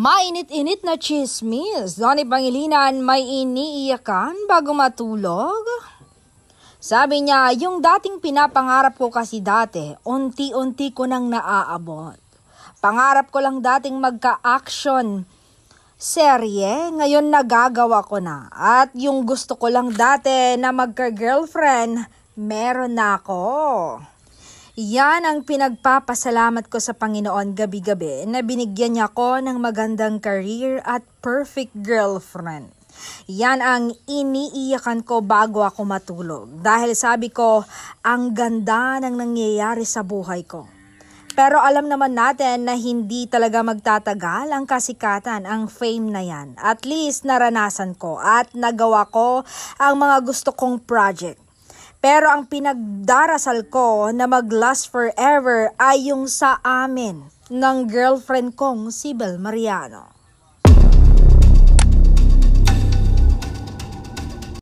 Mainit-init na chismis. Donnie Pangilinan may iniiyakan bago matulog. Sabi niya, yung dating pinapangarap ko kasi dati, unti-unti ko nang naaabot. Pangarap ko lang dating magka-action serye, ngayon nagagawa ko na. At yung gusto ko lang dati na magka-girlfriend, meron na ako. Yan ang pinagpapasalamat ko sa Panginoon gabi-gabi na binigyan niya ko ng magandang career at perfect girlfriend. Yan ang iniiyakan ko bago ako matulog. Dahil sabi ko, ang ganda ng nangyayari sa buhay ko. Pero alam naman natin na hindi talaga magtatagal ang kasikatan, ang fame na yan. At least naranasan ko at nagawa ko ang mga gusto kong project. Pero ang pinagdarasal ko na mag-last forever ay yung sa amin ng girlfriend kong si Bel Mariano.